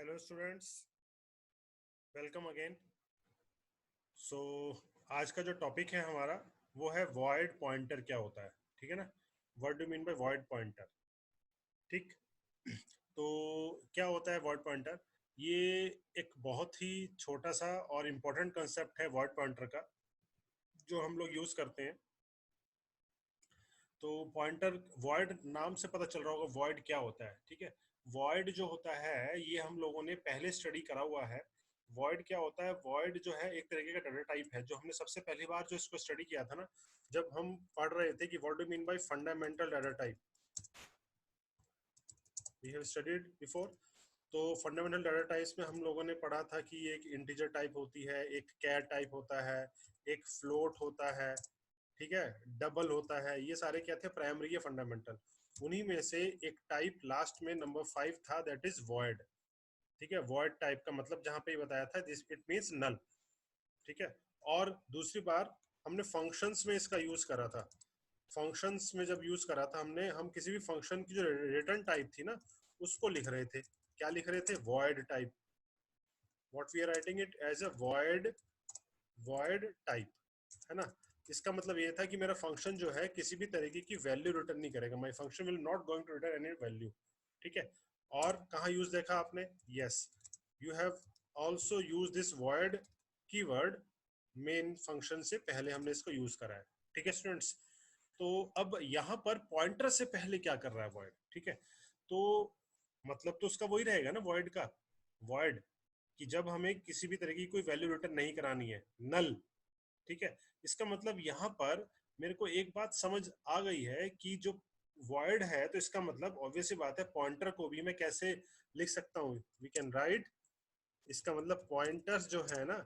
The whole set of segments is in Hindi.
Hello students, welcome again. So आज का जो टॉपिक है हमारा वो है वॉइड पॉइंटर क्या होता है। ठीक है ना, what do mean bye void pointer. ठीक। तो क्या होता है वॉइड पॉइंटर? ये एक बहुत ही छोटा सा और इम्पोर्टेंट कंसेप्ट है वॉइड पॉइंटर का, जो हम लोग यूज़ करते हैं। तो पॉइंटर वॉइड नाम से पता चल रहा होगा वॉइड क्या होता है। ठीक है, वॉइड जो होता है ये हम लोगों ने पहले स्टडी करा हुआ है। वॉइड क्या होता है? वॉइड जो है एक तरीके का डाटा टाइप है, जो हमने सबसे पहली बार जो इसको स्टडी किया था ना, जब हम पढ़ रहे थे कि what do mean by fundamental data type, we have studied before. तो फंडामेंटल डाटा टाइप्स में हम लोगों ने पढ़ा था कि एक इंटीजर टाइप होती है, एक कैर टाइप होता है, एक फ्लोट होता है, ठीक है, डबल होता है। ये सारे क्या थे? प्राइमरी या फंडामेंटल। उन्हीं में से एक टाइप लास्ट में नंबर 5 था, दैट इज वॉइड। ठीक है, वॉइड टाइप का मतलब जहां पे बताया था दिस इट मींस नल। ठीक है। और दूसरी बार हमने फंक्शंस में इसका यूज करा था। फंक्शंस में जब यूज करा था हमने, हम किसी भी फंक्शन की जो रिटर्न टाइप थी ना, उसको लिख रहे थे। क्या लिख रहे थे? Void type. What we are writing it as a void type, है ना। इसका मतलब ये था कि मेरा फंक्शन जो है किसी भी तरीके की वैल्यू रिटर्न नहीं करेगा, my function will not going to return any value. ठीक है। और कहाँ यूज देखा आपने? Yes, you have also use this void keyword main function से पहले हमने इसको यूज करा है। ठीक है स्टूडेंट्स। तो अब यहाँ पर पॉइंटर से पहले क्या कर रहा है वॉइड? ठीक है, तो मतलब तो उसका वही रहेगा ना वॉइड का। वॉइड कि जब हमें किसी भी तरह की कोई वैल्यू रिटर्न नहीं करानी है, नल। ठीक है। इसका मतलब यहाँ पर मेरे को एक बात समझ आ गई है कि जो वॉइड है, तो इसका मतलब ऑब्वियसली बात है पॉइंटर को भी मैं कैसे लिख सकता हूँ? वी कैन राइट, इसका मतलब पॉइंटर्स जो है ना,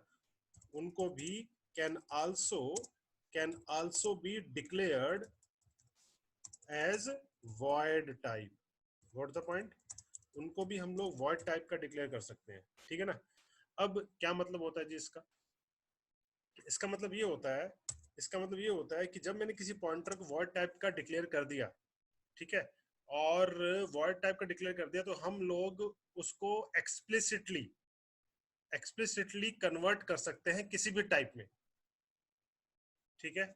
उनको भी can also can also be declared as void type. What the point? उनको भी हम लोग वॉइड टाइप का डिक्लेयर कर सकते हैं। ठीक है ना। अब क्या मतलब होता है जी इसका? इसका मतलब ये होता है, इसका मतलब ये होता है कि जब मैंने किसी पॉइंटर को वॉइड टाइप का डिक्लेयर कर दिया, ठीक है, और वॉइड टाइप का डिक्लेयर कर दिया, तो हम लोग उसको एक्सप्लिसिटली एक्सप्लिसिटली कन्वर्ट कर सकते हैं किसी भी टाइप में। ठीक है,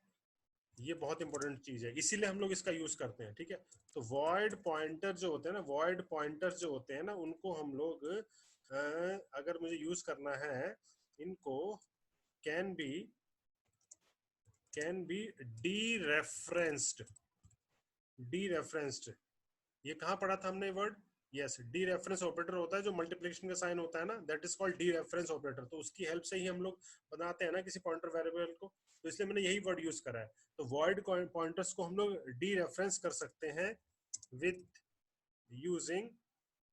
ये बहुत इंपॉर्टेंट चीज है, इसीलिए हम लोग इसका यूज करते हैं। ठीक है। तो वॉइड पॉइंटर जो होते हैं ना, वॉइड पॉइंटर जो होते हैं ना, उनको हम लोग अगर मुझे यूज करना है, इनको can be can be D referenced. D referenced, ये कहाँ पढ़ा था हमने word? Yes, D reference operator होता है जो मल्टीप्लिकेशन का साइन होता है ना, that is called D reference operator. तो उसकी हेल्प से ही हम लोग बनाते हैं ना किसी पॉइंटर वेरिएबल को, तो इसलिए मैंने यही वर्ड यूज करा है। तो वॉइड पॉइंटर्स को हम लोग डी रेफरेंस कर सकते हैं विद यूजिंग,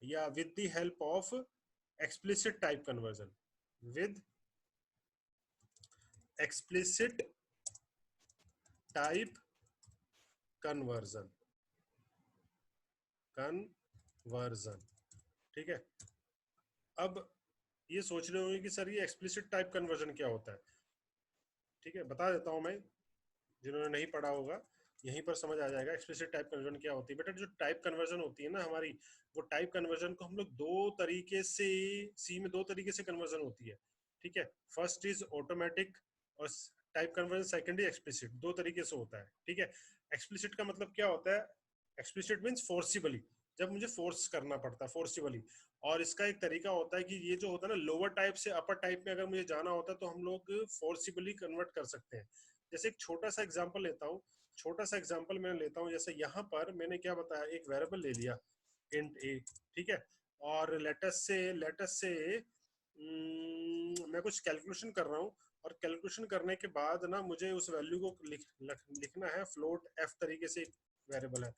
या with the help of explicit type conversion, with explicit type conversion conversion ठीक है। अब ये सोच रहे होंगे कि सर ये एक्सप्लिसिट टाइप कन्वर्जन क्या होता है? ठीक है, बता देता हूं मैं, जिन्होंने नहीं पढ़ा होगा यहीं पर समझ आ जाएगा एक्सप्लिसिट टाइप कन्वर्जन क्या होती है। बेटा, जो टाइप कन्वर्जन होती है ना हमारी, वो टाइप कन्वर्जन को हम लोग दो तरीके से, सी में दो तरीके से कन्वर्जन होती है। ठीक है, फर्स्ट इज ऑटोमेटिक, और type conversion second is explicit. दो तरीके से होता है। ठीक है, एक्सप्लिसिट का मतलब क्या होता है? एक्सप्लिसिट मीन्स फोर्सिबली, जब मुझे फोर्स करना पड़ता है, फोर्सिबली। और इसका एक तरीका होता है कि ये जो होता है ना, लोअर टाइप से अपर टाइप में अगर मुझे जाना होता है, तो हम लोग फोर्सिबली कन्वर्ट कर सकते हैं। जैसे एक छोटा सा एग्जांपल लेता हूँ, छोटा सा एग्जांपल मैं लेता हूँ। जैसे यहाँ पर मैंने क्या बताया, एक वेरिएबल ले लिया इंट ए। ठीक है, और लेटस से मैं कुछ कैलकुलेशन कर रहा हूँ, और कैलकुलेशन करने के बाद ना मुझे उस वैल्यू को लिखना है फ्लोट एफ तरीके से, वेरिएबल है।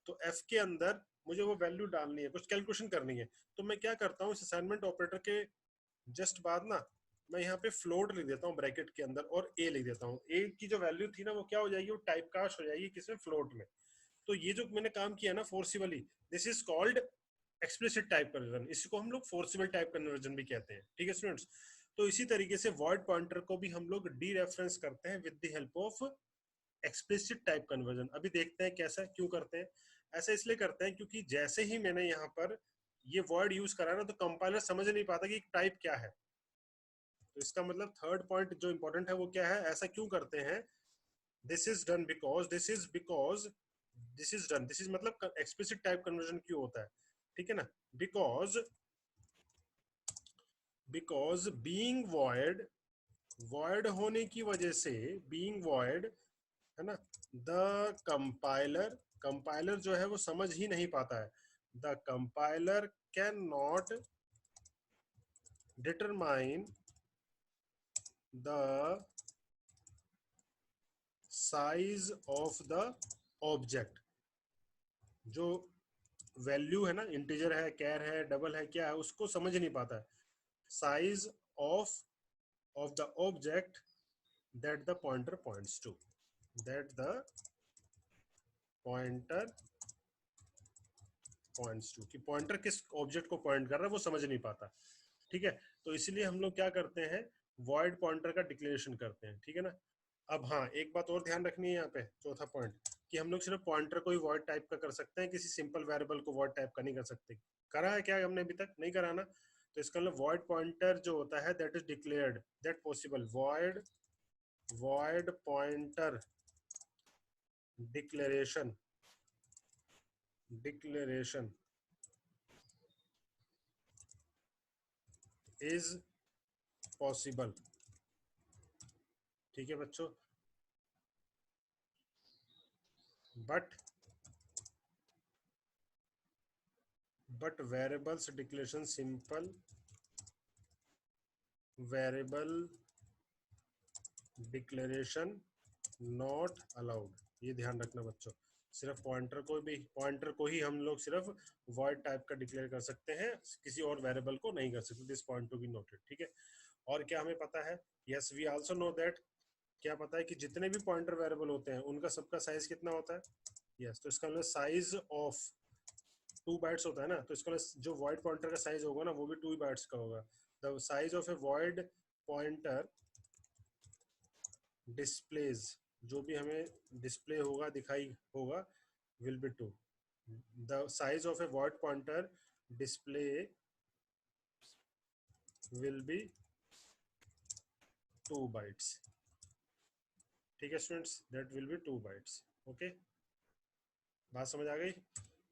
तो एफ के अंदर मुझे वो वैल्यू डालनी है, कुछ कैलकुलेशन करनी है। तो मैं क्या करता हूँ, इस असाइनमेंट ऑपरेटर के जस्ट बाद ना मैं यहाँ पे फ्लोट लिख देता हूँ ब्रैकेट के अंदर, और ए लिख देता हूँ। ए की जो वैल्यू थी ना, वो क्या हो जाएगी? वो टाइप कास्ट हो जाएगी किसमें? फ्लोट में। तो ये जो मैंने काम किया ना forcibly, this is called explicit type conversion. इसको हम लोग फोर्सिबल टाइप कन्वर्जन भी कहते हैं। ठीक है स्टूडेंट्स। तो इसी तरीके से वॉइड पॉइंटर को भी हम लोग डी रेफरेंस करते हैं with the help of explicit type conversion. अभी देखते हैं कैसा, क्यों करते हैं। ऐसा इसलिए करते हैं क्योंकि जैसे ही मैंने यहाँ पर ये वर्ड यूज करा ना तो कंपाइलर समझ नहीं पाता कि टाइप क्या है। तो इसका मतलब थर्ड पॉइंट जो इंपॉर्टेंट है वो क्या है, ऐसा क्यों करते हैं, this is done because, this is done, this is मतलब एक्सप्लिसिट टाइप कन्वर्जन क्यों होता है, ठीक है ना, बिकॉज बीइंग वॉइड, वॉइड होने की वजह से, बीइंग वॉइड है ना, द कंपाइलर, कंपाइलर जो है वो समझ ही नहीं पाता है, the compiler can not determine the size of the object, जो वैल्यू है ना, इंटीजर है, कैर है, डबल है, क्या है, उसको समझ नहीं पाता है, size of the object that the pointer points to, that the pointer points to, कि पॉइंटर किस ऑब्जेक्ट को पॉइंट कर रहा है वो समझ नहीं पाता, ठीक है। तो इसलिए हम लोग क्या करते हैं, वॉइड पॉइंटर का डिक्लेरेशन करते हैं, ठीक है ना। अब हाँ, एक बात और ध्यान रखनी है यहाँ पे, चौथा पॉइंट, कि हम लोग सिर्फ पॉइंटर को ही वॉइड टाइप का कर सकते हैं, किसी सिंपल वेरिएबल को वॉइड टाइप का नहीं कर सकते। करा है क्या हमने अभी तक, नहीं करा ना। तो इसका मतलब वॉइड पॉइंटर जो होता है that is declared, that possible, void void pointer declaration, declaration is possible, ठीक है बच्चों, but variables declaration simple variable declaration not allowed, ये ध्यान रखना बच्चों। सिर्फ पॉइंटर को ही हम लोग सिर्फ वॉइड टाइप का डिक्लेयर कर सकते हैं, किसी और वेरिएबल को नहीं कर सकते, this point to be noted, ठीक है। और क्या हमें पता है, yes we also know that, क्या पता है कि जितने भी पॉइंटर वेरिएबल होते हैं उनका सबका साइज कितना होता है, यस, तो इसका मतलब साइज ऑफ 2 बाइट्स होता है ना, तो इसका मतलब जो वॉइड पॉइंटर का साइज होगा ना वो भी 2 बाइट्स का होगा, the size of A void pointer displays, जो भी हमें डिस्प्ले होगा, दिखाई होगा, will be 2, the size of A void pointer display will be 2 bytes, ठीक है students, that will be 2 bytes, okay, बात समझ आ गई,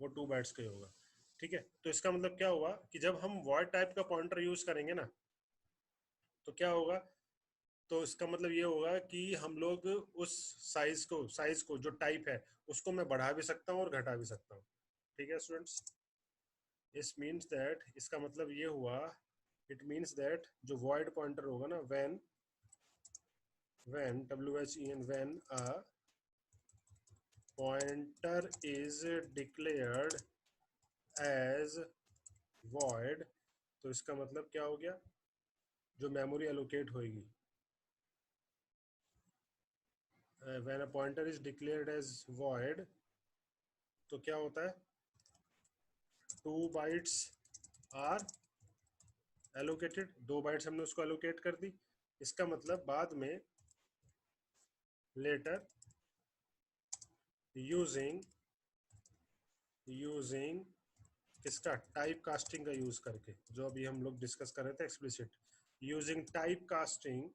वो 2 बाइट्स का ही होगा, ठीक है। तो इसका मतलब क्या हुआ कि जब हम वॉइड टाइप का पॉइंटर यूज करेंगे ना तो क्या होगा, तो इसका मतलब ये होगा कि हम लोग उस साइज को जो टाइप है उसको मैं बढ़ा भी सकता हूँ और घटा भी सकता हूँ, ठीक है स्टूडेंट्स। इस मीन्स दैट, इसका मतलब ये हुआ, इट मीन्स दैट जो वॉइड पॉइंटर होगा ना, when when a pointer is declared as void, तो इसका मतलब क्या हो गया, जो मेमोरी एलोकेट होगी, when a pointer is declared as void, तो क्या होता है, 2 बाइट्स आर एलोकेटेड, 2 बाइट्स हमने उसको एलोकेट कर दी, इसका मतलब बाद में लेटर यूजिंग यूजिंग किसका, टाइप कास्टिंग का यूज करके, जो अभी हम लोग डिस्कस कर रहे थे explicit, using type casting,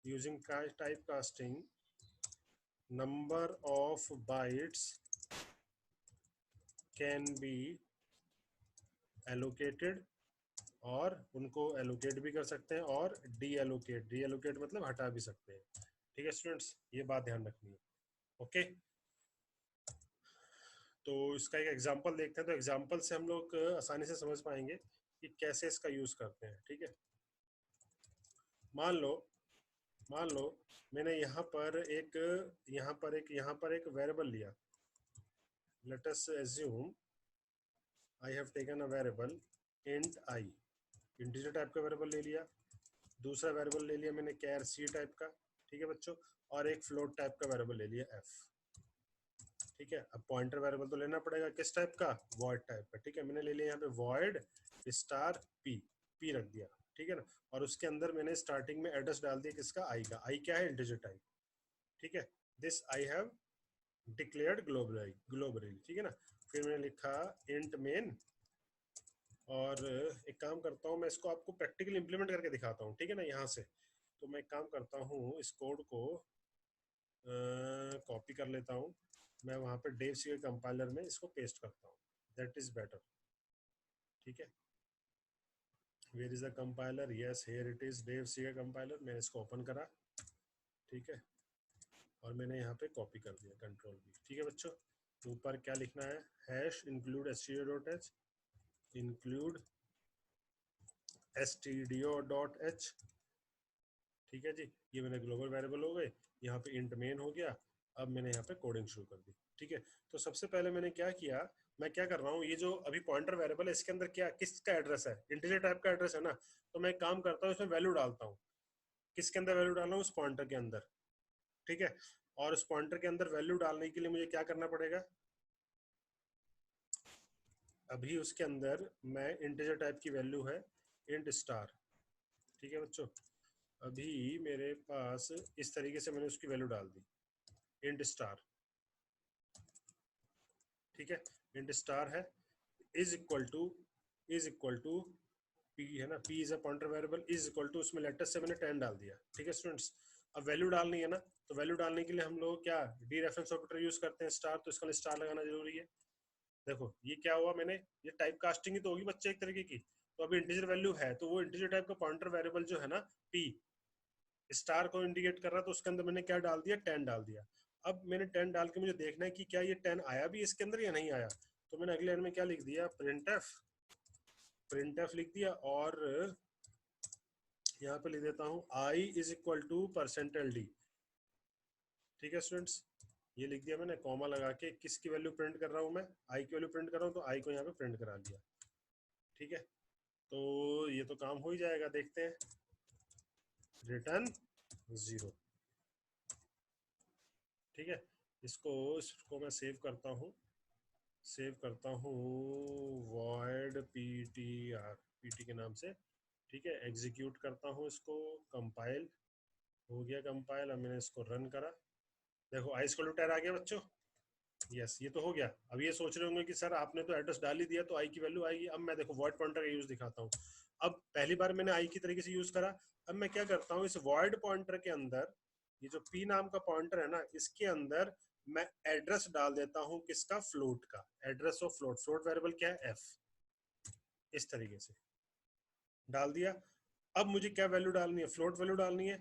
using type casting number of bytes can be allocated, और उनको एलोकेट भी कर सकते हैं और डी एलोकेट मतलब हटा भी सकते हैं, ठीक है स्टूडेंट्स, ये बात ध्यान रखनी है, ओके। तो इसका एक एग्जांपल देखते हैं, तो एग्जांपल से हम लोग आसानी से समझ पाएंगे कि कैसे इसका यूज करते हैं, ठीक है। मान लो मान लो मैंने यहाँ पर एक वेरिएबल लिया, let us assume I have taken a variable int I, integer type का वेरिएबल ले लिया, दूसरा वेरिएबल ले लिया मैंने कैर सी टाइप का, ठीक है बच्चों, और एक फ्लोट टाइप का वेरिएबल ले लिया एफ, ठीक है। अब पॉइंटर वेरिएबल तो लेना पड़ेगा किस टाइप का, वॉइड टाइप का, ठीक है, मैंने ले लिया यहाँ पे वॉइड स्टार पी, पी रख दिया, ठीक है ना, और उसके अंदर मैंने स्टार्टिंग में एड्रेस डाल दिया किसका, आई का, आई क्या है, इंटीजर टाइप, ठीक है, this I have declared globally, ठीक है ना। फिर मैंने लिखा इंट मेन, और एक काम करता हूँ, मैं इसको आपको प्रैक्टिकली इंप्लीमेंट करके दिखाता हूँ, ठीक है ना, यहाँ से। तो मैं एक काम करता हूँ, इस कोड को कॉपी कर लेता हूँ, मैं वहाँ पे डेव सी के कंपाइलर में इसको पेस्ट करता हूँ, दैट इज बेटर। ठीक है, where is the compiler, yes here it is, Dev C का कंपाइलर। मैंने इसको ओपन करा, ठीक है, और मैंने यहाँ पे कॉपी कर दिया, कंट्रोल भी। ठीक है बच्चों, ऊपर क्या लिखना है, hash include stdio.h, include stdio.h। ठीक है जी, ये मेरे ग्लोबल वेरिएबल हो गए, यहाँ पे इंट मेन हो गया। अब मैंने यहाँ पे कोडिंग शुरू कर दी। ठीक है, तो सबसे पहले मैंने क्या किया, मैं क्या कर रहा हूँ, ये जो अभी पॉइंटर वेरिएबल है इसके अंदर क्या किसका एड्रेस है, इंटीजर टाइप का एड्रेस है ना। तो मैं एक काम करता हूँ, इसमें वैल्यू डालता हूँ। किसके अंदर वैल्यू डाल रहा हूँ, उस पॉइंटर के अंदर। ठीक है, और उस पॉइंटर के अंदर वैल्यू डालने के लिए मुझे क्या करना पड़ेगा, अभी उसके अंदर मैं इंटीजर टाइप की वैल्यू है इंट स्टार। ठीक है बच्चों, अभी मेरे पास इस तरीके से मैंने उसकी वैल्यू डाल दी, इंट स्टार। ठीक है, इंट स्टार है, इज इक्वल टू पी है ना, P is a pointer variable, is equal to, उसमें लेटर से मैंने 10 डाल दिया। ठीक है स्टूडेंट्स, अब वैल्यू डालनी है ना, तो वैल्यू डालने के लिए हम लोग क्या डी रेफरेंस ऑपरेटर यूज करते हैं स्टार, तो इसका स्टार लगाना जरूरी है। देखो ये क्या हुआ, मैंने ये टाइप कास्टिंग ही तो होगी बच्चे एक तरीके की। तो अभी इंटीजर वैल्यू है, तो वो इंटीजर टाइप का पॉइंटर वेरिएबल जो है ना पी, स्टार को इंडिकेट कर रहा, तो उसके अंदर मैंने क्या डाल दिया, 10 डाल दिया। अब मैंने 10 डाल के मुझे देखना है कि क्या ये 10 आया भी इसके अंदर या नहीं आया। तो मैंने अगले लाइन में क्या लिख दिया, प्रिंट एफ लिख दिया, और यहाँ पे लिख देता हूँ I is equal to परसेंटेल D. ठीक है स्टूडेंट्स, ये लिख दिया मैंने, कॉमा लगा के। किसकी वैल्यू प्रिंट कर रहा हूँ मैं, आई की वैल्यू प्रिंट कर रहा हूँ, तो आई को यहाँ पे प्रिंट करा दिया। ठीक है, तो ये तो काम हो ही जाएगा, देखते हैं, रिटर्न 0। ठीक है, इसको मैं सेव करता हूँ, void ptr के नाम से। ठीक है, एग्जीक्यूट करता हूँ इसको, कंपाइल हो गया, कंपाइल। अब मैंने इसको रन करा, देखो आई स्क्वायर टू 10 आ गया बच्चों। यस, ये तो हो गया। अब ये सोच रहे होंगे कि सर आपने तो एड्रेस डाल ही दिया, तो आई की वैल्यू आएगी। अब मैं देखो वॉइड पॉइंटर का यूज दिखाता हूँ। अब पहली बार मैंने आई की तरीके से यूज करा, अब मैं क्या करता हूँ, इस वॉइड पॉइंटर के अंदर, ये जो पी नाम का पॉइंटर है ना, इसके अंदर मैं एड्रेस डाल देता हूँ, किसका, फ्लोट का, address of float. Float variable क्या है, एफ। इस तरीके से डाल दिया। अब मुझे क्या वैल्यू डालनी है, फ्लोट वैल्यू डालनी है।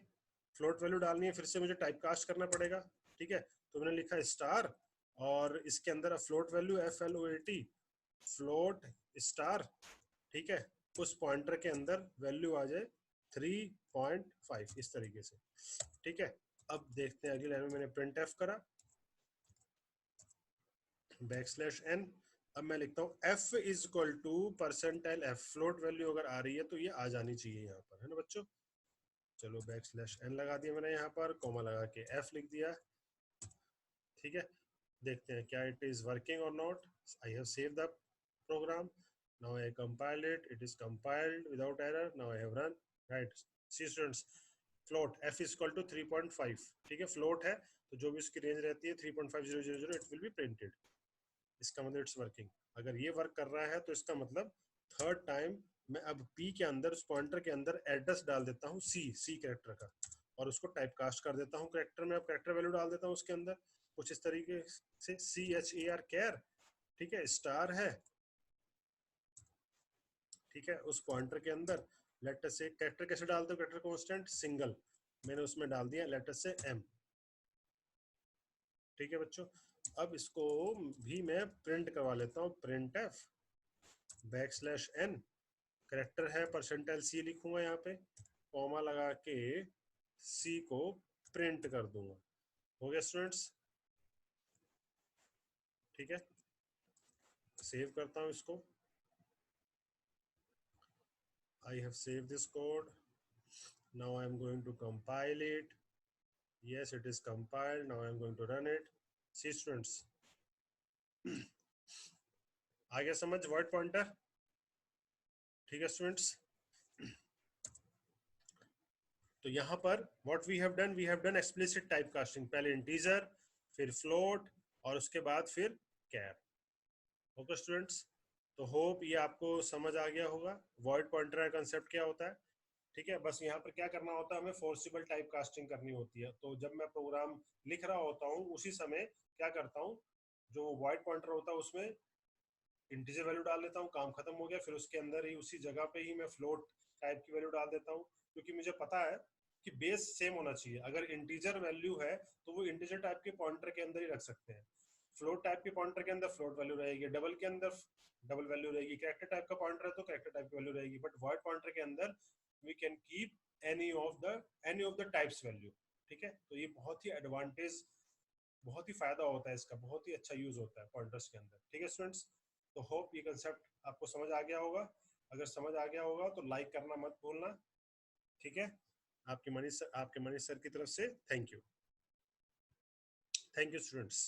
फ्लोट वैल्यू डालनी है, फिर से मुझे टाइप कास्ट करना पड़ेगा। ठीक है, तो मैंने लिखा स्टार, और इसके अंदर float value FLOAT, float star. ठीक है, उस पॉइंटर के अंदर वैल्यू आ जाए 3.5, इस तरीके से। ठीक है, अब देखते हैं अगली लाइन में मैंने प्रिंट एफ करा, \n। अब मैं लिखता हूँ f is equal to percentile f, float value अगर आ रही है तो ये आ जानी चाहिए यहाँ पर, है ना बच्चों। चलो \n लगा दिया मैंने यहाँ पर, कॉमा लगा के f लिख दिया। ठीक है, देखते हैं क्या इट इज वर्किंग और not. I have save the program, now I compile it, it is compiled without error, now I have run. Right, see students, float f is equal to 3.5। ठीक है, फ्लोट है तो जो भी उसकी रेंज रहती है 3.5000, इट विल बी प्रिंटेड। इसका मतलब इट्स वर्किंग। अगर ये वर्क कर रहा है तो इसका मतलब थर्ड टाइम मैं अब p के अंदर, उस पॉइंटर के अंदर एड्रेस डाल देता हूँ सी कैरेक्टर का, और उसको टाइप कास्ट कर देता हूँ कैरेक्टर में। अब कैरेक्टर वैल्यू डाल देता हूँ उसके अंदर कुछ इस तरीके से, CHAR कैर। ठीक है, स्टार है। ठीक है, उस पॉइंटर के अंदर लेटर से कैरेक्टर कैसे डालते हो, कैरेक्टर कांस्टेंट सिंगल, मैंने उसमें डाल दिया लेटर से M। ठीक है बच्चों, अब इसको भी मैं प्रिंट करवा लेता हूँ, प्रिंट एफ \n, करेक्टर है परसेंटाइल C लिखूंगा यहाँ पे, कॉमा लगा के C को प्रिंट कर दूंगा। हो गया स्टूडेंट्स। ठीक है, सेव करता हूँ इसको, I have saved this code, now I am going to compile it। yes, it is compiled, now I am going to run it। see students, आ गया समझ वर्ड पॉइंटर। ठीक है स्टूडेंट्स, तो यहाँ पर what we have done explicit type casting, पहले इंटीजर, फिर फ्लोट, और उसके बाद फिर कैर। ओके स्टूडेंट्स, तो होप ये आपको समझ आ गया होगा वॉइड पॉइंटर का कंसेप्ट क्या होता है। ठीक है, बस यहाँ पर क्या करना होता है, हमें फोर्सिबल टाइप कास्टिंग करनी होती है। तो जब मैं प्रोग्राम लिख रहा होता हूँ उसी समय क्या करता हूँ, जो वॉइड पॉइंटर होता है उसमें इंटीजर वैल्यू डाल देता हूँ, काम खत्म हो गया। फिर उसके अंदर ही उसी जगह पे ही मैं फ्लोट टाइप की वैल्यू डाल देता हूँ, क्योंकि मुझे पता है कि बेस सेम होना चाहिए। अगर इंटीजर वैल्यू है तो वो इंटीजर टाइप के पॉइंटर के अंदर ही रख सकते हैं, फ्लोट टाइप के पॉइंटर के अंदर फ्लोट वैल्यू रहेगी, डबल के अंदर डबल वैल्यू रहेगी, कैरेक्टर टाइप का पॉइंटर है तो कैरेक्टर टाइप की वैल्यू रहेगी। बट वॉइड पॉइंटर के अंदर we can keep any of the types value. ठीक है, तो ये बहुत ही एडवांटेज, बहुत ही फायदा होता है इसका, बहुत ही अच्छा यूज होता है पॉइंटर्स के अंदर। ठीक है स्टूडेंट्स, तो होप ये कंसेप्ट आपको समझ आ गया होगा। अगर समझ आ गया होगा तो लाइक करना मत भूलना। ठीक है, आपके मनीष सर की तरफ से thank you. Thank you students.